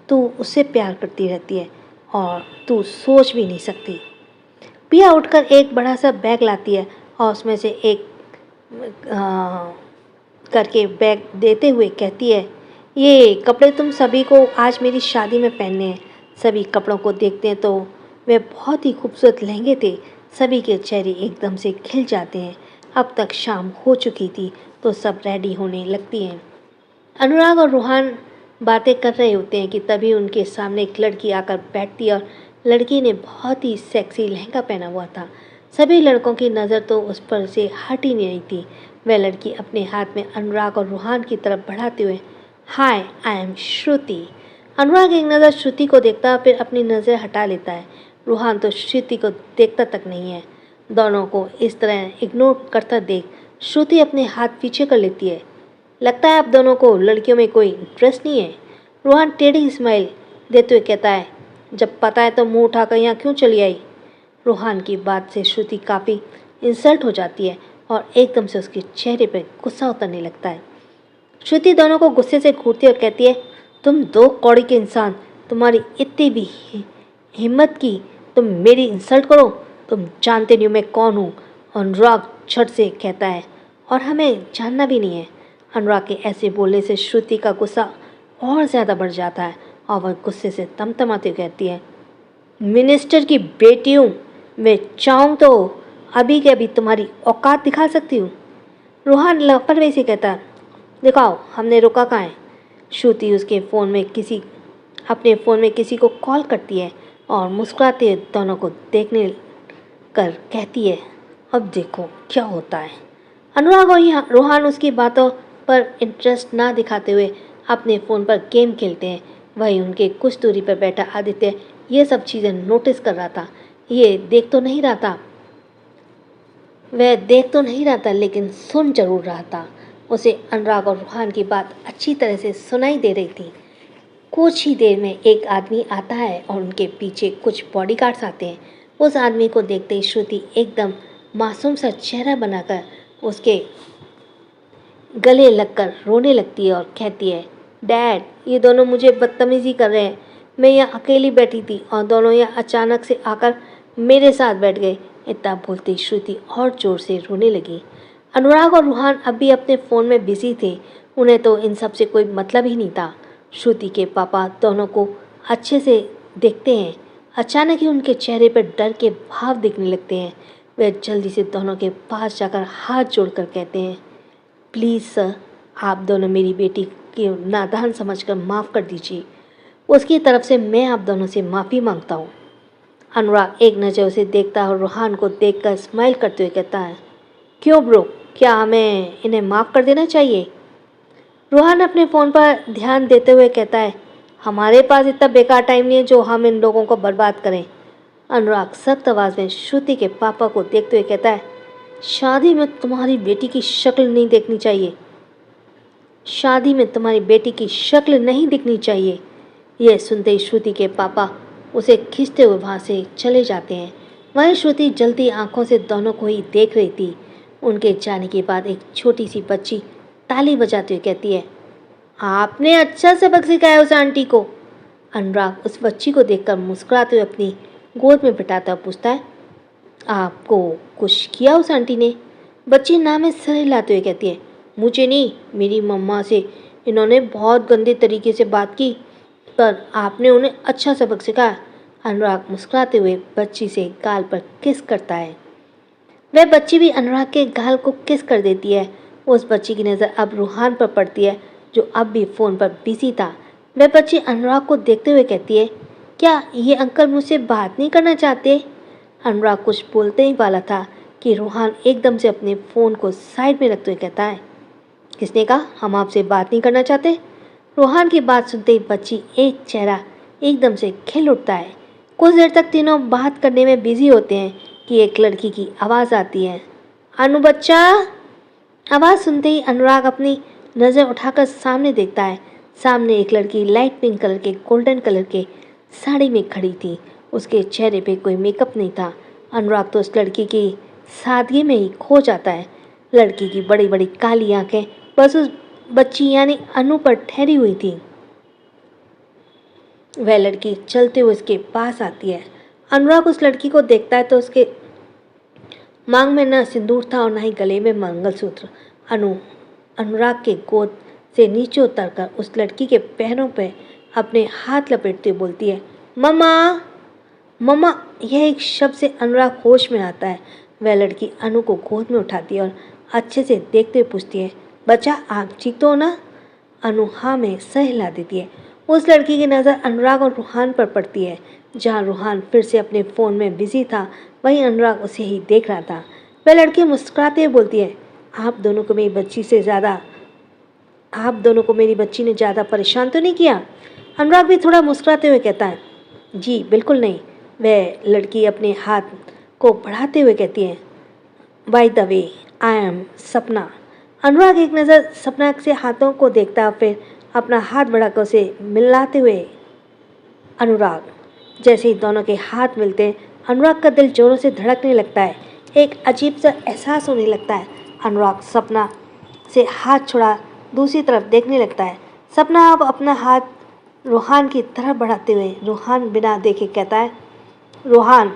तू उससे प्यार करती रहती है और तू सोच भी नहीं सकती। पिया उठकर एक बड़ा सा बैग लाती है और उसमें से एक करके बैग देते हुए कहती है, ये कपड़े तुम सभी को आज मेरी शादी में पहनने हैं। सभी कपड़ों को देखते हैं तो वे बहुत ही खूबसूरत लहंगे थे। सभी के चेहरे एकदम से खिल जाते हैं। अब तक शाम हो चुकी थी तो सब रेडी होने लगती हैं। अनुराग और रूहान बातें कर रहे होते हैं कि तभी उनके सामने एक लड़की आकर बैठती है और लड़की ने बहुत ही सेक्सी लहंगा पहना हुआ था। सभी लड़कों की नज़र तो उस पर से हट ही नहीं थी। वह लड़की अपने हाथ में अनुराग और रूहान की तरफ बढ़ाते हुए, हाय आई एम श्रुति। अनुराग एक नज़र श्रुति को देखता फिर अपनी नज़र हटा लेता है। रूहान तो श्रुति को देखता तक नहीं है। दोनों को इस तरह इग्नोर करता देख श्रुति अपने हाथ पीछे कर लेती है। लगता है आप दोनों को लड़कियों में कोई इंटरेस्ट नहीं है। रूहान टेढ़ी स्माइल देते हुए कहता है, जब पता है तो मुंह उठाकर यहाँ क्यों चली आई? रूहान की बात से श्रुति काफ़ी इंसल्ट हो जाती है और एकदम से उसके चेहरे पर गुस्सा उतरने लगता है। श्रुति दोनों को गुस्से से घूरती और कहती है, तुम दो कौड़ी के इंसान, तुम्हारी इतनी भी हिम्मत की तुम मेरी इंसल्ट करो? तुम जानते नहीं मैं कौन हूँ? अनुराग झट से कहता है, और हमें जानना भी नहीं है। अनुराग के ऐसे बोलने से श्रुति का गुस्सा और ज़्यादा बढ़ जाता है और वह गुस्से से तमतमाते कहती है, मिनिस्टर की बेटी हूँ, मैं चाहूँ तो अभी के अभी तुम्हारी औकात दिखा सकती हूँ। रूहान लापरवाही से कहता है, दिखाओ, हमने रुका कहाँ है? श्रुति उसके अपने फ़ोन में किसी को कॉल करती है और मुस्कुराते हुए दोनों को देखने कर कहती है, अब देखो क्या होता है। अनुराग और रूहान उसकी बातों पर इंटरेस्ट ना दिखाते हुए अपने फ़ोन पर गेम खेलते हैं। वहीं उनके कुछ दूरी पर बैठा आदित्य ये सब चीज़ें नोटिस कर रहा था। वह देख तो नहीं रहा था लेकिन सुन जरूर रहा था। उसे अनुराग और रूहान की बात अच्छी तरह से सुनाई दे रही थी। कुछ ही देर में एक आदमी आता है और उनके पीछे कुछ बॉडीगार्ड्स आते हैं। उस आदमी को देखते ही श्रुति एकदम मासूम सा चेहरा बनाकर उसके गले लगकर रोने लगती है और कहती है, डैड, ये दोनों मुझे बदतमीज़ी कर रहे हैं। मैं यहाँ अकेली बैठी थी और दोनों यहाँ अचानक से आकर मेरे साथ बैठ गए। इतना बोलते ही श्रुति और जोर से रोने लगी। अनुराग और रूहान अब भी अपने फ़ोन में बिजी थे। उन्हें तो इन सब से कोई मतलब ही नहीं था। श्रुति के पापा दोनों को अच्छे से देखते हैं। अचानक ही उनके चेहरे पर डर के भाव दिखने लगते हैं। वे जल्दी से दोनों के पास जाकर हाथ जोड़कर कहते हैं, प्लीज़ सर, आप दोनों मेरी बेटी की नादान समझकर माफ़ कर दीजिए। उसकी तरफ से मैं आप दोनों से माफ़ी मांगता हूँ। अनुराग एक नज़र उसे देखता है और रूहान को देखकर स्माइल करते हुए कहता है, क्यों ब्रो, क्या हमें इन्हें माफ़ कर देना चाहिए? रूहान अपने फ़ोन पर ध्यान देते हुए कहता है, हमारे पास इतना बेकार टाइम नहीं है जो हम इन लोगों को बर्बाद करें। अनुराग सख्त आवाज़ में श्रुति के पापा को देखते हुए कहता है, शादी में तुम्हारी बेटी की शक्ल नहीं देखनी चाहिए। शादी में तुम्हारी बेटी की शक्ल नहीं दिखनी चाहिए। यह सुनते ही श्रुति के पापा उसे खींचते हुए वहाँ से चले जाते हैं। वहीं श्रुति जलती आंखों से दोनों को ही देख रही थी। उनके जाने के बाद एक छोटी सी बच्ची ताली बजाते हुए कहती है, आपने अच्छा सबक सिखाया उस आंटी को। अनुराग उस बच्ची को देखकर मुस्कुराते हुए अपनी गोद में बिठाता हुआ पूछता है, आपको कुछ किया उस आंटी ने? बच्ची नाम में सर हिलाते हुए कहती है, मुझे नहीं, मेरी मम्मा से इन्होंने बहुत गंदे तरीके से बात की, पर आपने उन्हें अच्छा सबक सिखाया। अनुराग मुस्कुराते हुए बच्ची से गाल पर किस करता है। वह बच्ची भी अनुराग के गाल को किस कर देती है। उस बच्ची की नज़र अब रूहान पर पड़ती है, जो अब भी फ़ोन पर बिजी था। वह बच्ची अनुराग को देखते हुए कहती है, क्या ये अंकल मुझसे बात नहीं करना चाहते? अनुराग कुछ बोलते ही वाला था कि रूहान एकदम से अपने फ़ोन को साइड में रखते हुए कहता है, किसने कहा हम आपसे बात नहीं करना चाहते? रूहान की बात सुनते ही बच्ची एक चेहरा एकदम से खिल उठता है। कुछ देर तक तीनों बात करने में बिजी होते हैं कि एक लड़की की आवाज़ आती है, अनु बच्चा। आवाज़ सुनते ही अनुराग अपनी नज़र उठाकर सामने देखता है। सामने एक लड़की लाइट पिंक कलर के गोल्डन कलर के साड़ी में खड़ी थी। उसके चेहरे पे कोई मेकअप नहीं था। अनुराग तो उस लड़की की सादगी में ही खो जाता है। लड़की की बड़ी बड़ी काली आंखें बस उस बच्ची यानी अनु पर ठहरी हुई थी। वह लड़की चलते हुए उसके पास आती है। अनुराग उस लड़की को देखता है तो उसके मांग में न सिंदूर था और न ही गले में मंगलसूत्र। अनुराग के गोद से नीचे उतरकर उस लड़की के पैरों पर अपने हाथ लपेटते बोलती है, मम्मा मम्मा। यह एक शब्द से अनुराग होश में आता है। वह लड़की अनु को गोद में उठाती है और अच्छे से देखते हुए पूछती है, बच्चा आप ठीक तो हो ना? अनु हाँ में सर हिला देती है। उस लड़की की नज़र अनुराग और रूहान पर पड़ती है। जहाँ रूहान फिर से अपने फ़ोन में बिजी था, वहीं अनुराग उसे ही देख रहा था। वह लड़की मुस्कुराते हुए बोलती है, आप दोनों को मेरी बच्ची ने ज़्यादा परेशान तो नहीं किया? अनुराग भी थोड़ा मुस्कुराते हुए कहता है, जी बिल्कुल नहीं। वह लड़की अपने हाथ को बढ़ाते हुए कहती है, by the way I am सपना। अनुराग एक नज़र सपना से हाथों को देखता, फिर अपना हाथ बढ़ाकर उसे मिलाते हुए अनुराग। जैसे ही दोनों के हाथ मिलते हैं, अनुराग का दिल जोरों से धड़कने लगता है। एक अजीब सा एहसास होने लगता है। अनुराग सपना से हाथ छुड़ा दूसरी तरफ देखने लगता है। सपना अब अपना हाथ रूहान की तरफ बढ़ाते हुए रूहान बिना देखे कहता है, रूहान।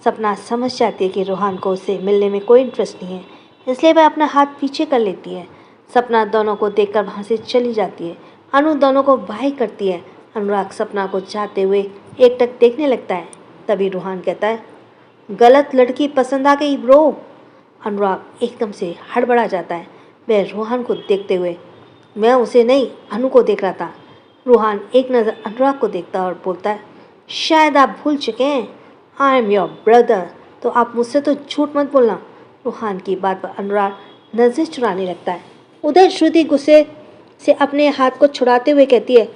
सपना समझ जाती है कि रूहान को उससे मिलने में कोई इंटरेस्ट नहीं है, इसलिए वह अपना हाथ पीछे कर लेती है। सपना दोनों को देखकर वहाँ से चली जाती है। अनु दोनों को बाय करती है। अनुराग सपना को चाहते हुए एकटक देखने लगता है। तभी रूहान कहता है, गलत लड़की पसंद आ गई ब्रो। अनुराग एकदम से हड़बड़ा जाता है। वह रूहान को देखते हुए, मैं उसे नहीं अनु को देख रहा था। रूहान एक नज़र अनुराग को देखता और बोलता है, शायद आप भूल चुके हैं, आई एम योर ब्रदर, तो आप मुझसे तो झूठ मत बोलना। रूहान की बात पर अनुराग नजर चुराने लगता है। उधर श्रुति गुस्से से अपने हाथ को छुड़ाते हुए कहती है,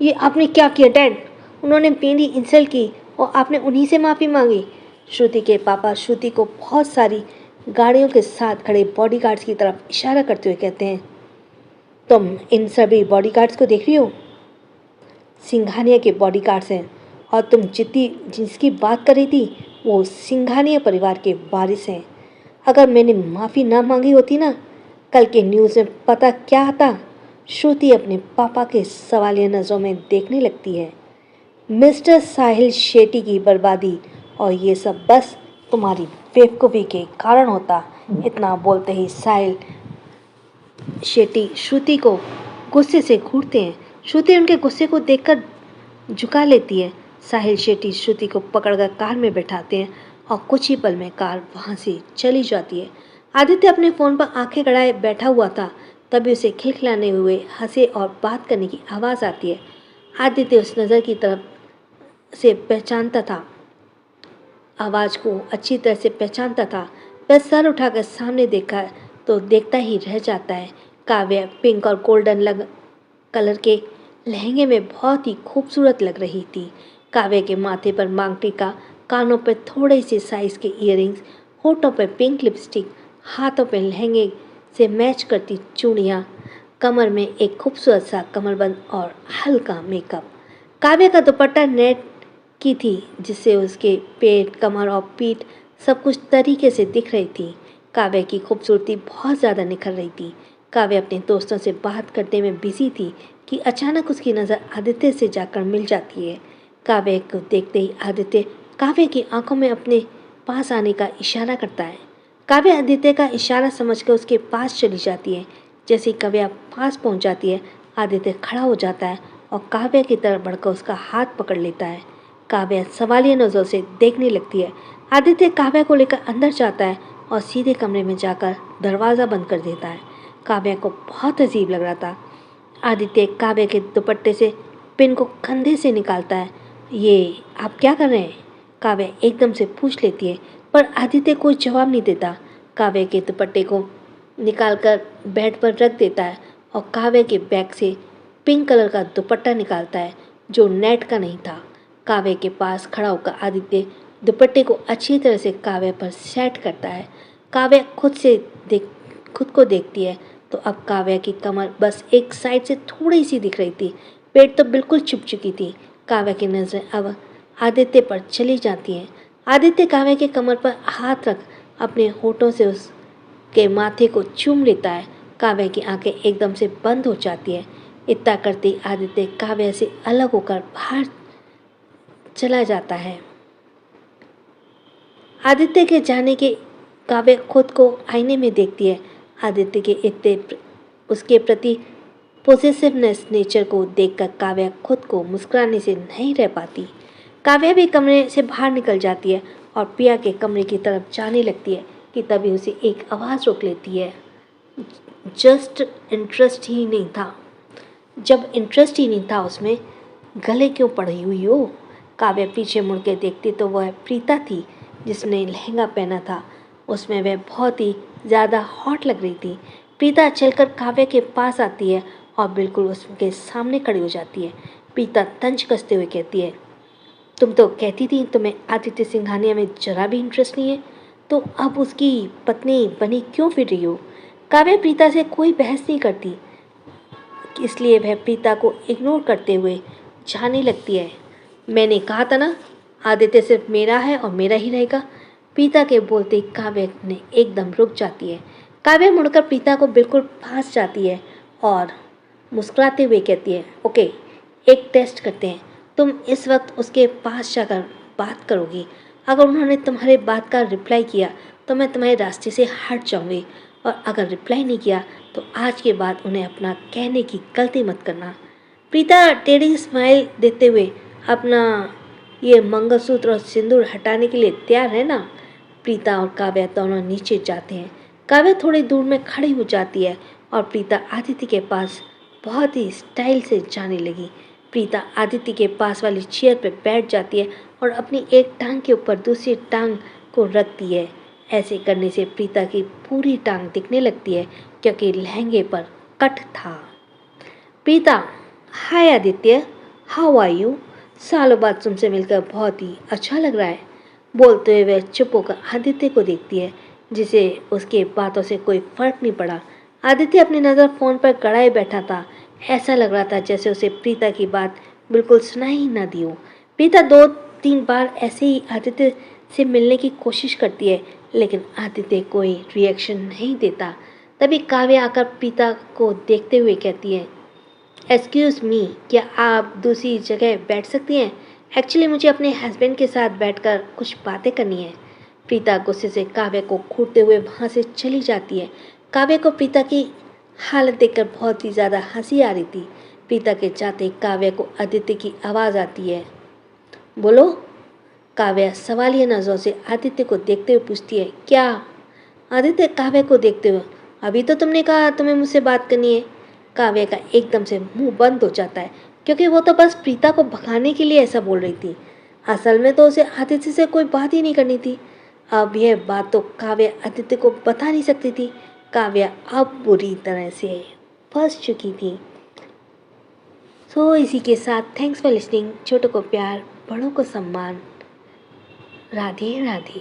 ये आपने क्या किया डैड? उन्होंने मेरी इंसल्ट की और आपने उन्हीं से माफ़ी मांगी। श्रुति के पापा श्रुति को बहुत सारी गाड़ियों के साथ खड़े बॉडीगार्ड्स की तरफ इशारा करते हुए कहते हैं, तुम इन सभी बॉडीगार्ड्स को देख रही हो? सिंघानिया के बॉडीगार्ड्स हैं और तुम जिसकी बात कर रही थी वो सिंघानिया परिवार के वारिस हैं। अगर मैंने माफ़ी ना मांगी होती ना, कल के न्यूज़ में पता क्या आता? श्रुति अपने पापा के सवालिया नज़रों में देखने लगती है। मिस्टर साहिल शेट्टी की बर्बादी और ये सब बस तुम्हारी बेवकूफ़ी के कारण होता। इतना बोलते ही साहिल शेट्टी श्रुति को गुस्से से घूरते हैं। श्रुति उनके गुस्से को देखकर झुका लेती है। साहिल शेट्टी श्रुति को पकड़कर कार में बैठाते हैं और कुछ ही पल में कार वहाँ से चली जाती है। आदित्य अपने फ़ोन पर आंखें गड़ाए बैठा हुआ था, तभी उसे खिलखिलाने हुए हंसे और बात करने की आवाज़ आती है। आदित्य उस नज़र की तरफ से पहचानता था, आवाज़ को अच्छी तरह से पहचानता था। वह सर उठाकर सामने देखा तो देखता ही रह जाता है। काव्य पिंक और गोल्डन कलर के लहंगे में बहुत ही खूबसूरत लग रही थी। काव्य के माथे पर मांग टीका, कानों पर थोड़े से साइज के इयररिंग्स, होठों पर पिंक लिपस्टिक, हाथों पर लहंगे से मैच करती चूड़ियाँ, कमर में एक खूबसूरत सा कमरबंद और हल्का मेकअप। काव्य का दुपट्टा नेट की थी, जिससे उसके पेट, कमर और पीठ सब कुछ तरीके से दिख रही थी। काव्य की खूबसूरती बहुत ज़्यादा निखर रही थी। काव्य अपने दोस्तों से बात करने में बिजी थी कि अचानक उसकी नज़र आदित्य से जाकर मिल जाती है। काव्य को देखते ही आदित्य काव्य की आंखों में अपने पास आने का इशारा करता है। काव्य आदित्य का इशारा समझकर उसके पास चली जाती है। जैसे ही काव्य पास पहुंच जाती है, आदित्य खड़ा हो जाता है और काव्य की तरफ बढ़कर उसका हाथ पकड़ लेता है। काव्य सवालिया नज़रों से देखने लगती है। आदित्य काव्य को लेकर अंदर जाता है और सीधे कमरे में जाकर दरवाज़ा बंद कर देता है। काव्य को बहुत अजीब लग रहा था। आदित्य काव्य के दुपट्टे से पिन को कंधे से निकालता है। ये आप क्या कर रहे हैं? काव्य एकदम से पूछ लेती है, पर आदित्य कोई जवाब नहीं देता। काव्य के दुपट्टे को निकालकर बेड पर रख देता है और काव्य के बैग से पिंक कलर का दुपट्टा निकालता है, जो नेट का नहीं था। काव्य के पास खड़ा होकर आदित्य दुपट्टे को अच्छी तरह से काव्य पर सेट करता है। काव्य खुद को देखती है तो अब काव्य की कमर बस एक साइड से थोड़ी सी दिख रही थी। पेट तो बिल्कुल छुप चुकी थी। काव्य की नज़रें अब आदित्य पर चली जाती हैं। आदित्य काव्य के कमर पर हाथ रख अपने होठों से उसके माथे को चूम लेता है। काव्य की आंखें एकदम से बंद हो जाती है। इतना करते ही आदित्य काव्य से अलग होकर बाहर चला जाता है। आदित्य के जाने के काव्य खुद को आईने में देखती है। आदित्य के इतने उसके प्रति पोसेसिवनेस नेचर को देखकर काव्य खुद को मुस्कुराने से नहीं रह पाती। काव्य भी कमरे से बाहर निकल जाती है और प्रिया के कमरे की तरफ जाने लगती है कि तभी उसे एक आवाज़ रोक लेती है। जस्ट इंटरेस्ट ही नहीं था। जब इंटरेस्ट ही नहीं था उसमें गले क्यों पड़ी हुई हो? काव्य पीछे मुड़ के देखती तो वह प्रीता थी, जिसने लहंगा पहना था। उसमें वह बहुत ही ज़्यादा हॉट लग रही थी। प्रीता चलकर काव्य के पास आती है और बिल्कुल उसके सामने खड़ी हो जाती है। प्रीता तंज कसते हुए कहती है, तुम तो कहती थी तुम्हें आदित्य सिंघानिया में जरा भी इंटरेस्ट नहीं है, तो अब उसकी पत्नी बनी क्यों फिर रही हो? काव्य प्रीता से कोई बहस नहीं करती, इसलिए वह प्रीता को इग्नोर करते हुए जाने लगती है। मैंने कहा था ना, आदित्य सिर्फ मेरा है और मेरा ही रहेगा। प्रीता के बोलते काव्य ने एकदम रुक जाती है। काव्य मुड़कर प्रीता को बिल्कुल पास जाती है और मुस्कुराते हुए कहती है, ओके, एक टेस्ट करते हैं। तुम इस वक्त उसके पास जाकर बात करोगी। अगर उन्होंने तुम्हारे बात का रिप्लाई किया तो मैं तुम्हारे रास्ते से हट जाऊंगी, और अगर रिप्लाई नहीं किया तो आज के बाद उन्हें अपना कहने की गलती मत करना। प्रीता टेढ़ी स्माइल देते हुए अपना ये मंगलसूत्र और सिंदूर हटाने के लिए तैयार है ना? प्रीता और काव्य दोनों नीचे जाते हैं। काव्य थोड़ी दूर में खड़ी हो जाती है और प्रीता आदित्य के पास बहुत ही स्टाइल से जाने लगी। प्रीता आदित्य के पास वाली चेयर पर बैठ जाती है और अपनी एक टांग के ऊपर दूसरी टांग को रखती है। ऐसे करने से प्रीता की पूरी टांग दिखने लगती है, क्योंकि लहंगे पर कट था। प्रीता, हाय आदित्य, हाउ आर यू? सालों बाद तुमसे मिलकर बहुत ही अच्छा लग रहा है। बोलते हुए वह चुप होकर आदित्य को देखती है, जिसे उसके बातों से कोई फर्क नहीं पड़ा। आदित्य अपनी नज़र फ़ोन पर गड़ाए बैठा था। ऐसा लग रहा था जैसे उसे प्रीता की बात बिल्कुल सुनाई ही ना दी हो। प्रीता 2-3 बार ऐसे ही आदित्य से मिलने की कोशिश करती है, लेकिन आदित्य कोई रिएक्शन नहीं देता। तभी काव्य आकर प्रीता को देखते हुए कहती है, एक्सक्यूज़ मी, क्या आप दूसरी जगह बैठ सकती हैं? एक्चुअली मुझे अपने हस्बैंड के साथ बैठकर कुछ बातें करनी है। प्रीता गुस्से से काव्य को घूरते हुए वहाँ से चली जाती है। काव्य को प्रीता की हालत देखकर बहुत ही ज़्यादा हंसी आ रही थी। प्रीता के जाते काव्य को आदित्य की आवाज़ आती है। बोलो। काव्य सवालिया नज़रों से आदित्य को देखते हुए पूछती है। क्या? आदित्य काव्य को देखते हुए, अभी तो तुमने कहा तुम्हें मुझसे बात करनी है। काव्य का एकदम से मुंह बंद हो जाता है, क्योंकि वो तो बस प्रीता को भगाने के लिए ऐसा बोल रही थी। असल में तो उसे आदित्य से कोई बात ही नहीं करनी थी। अब यह बात तो काव्य आदित्य को बता नहीं सकती थी। काव्य अब बुरी तरह से फंस चुकी थी। इसी के साथ थैंक्स फॉर लिसनिंग। छोटों को प्यार, बड़ों को सम्मान। राधे राधे।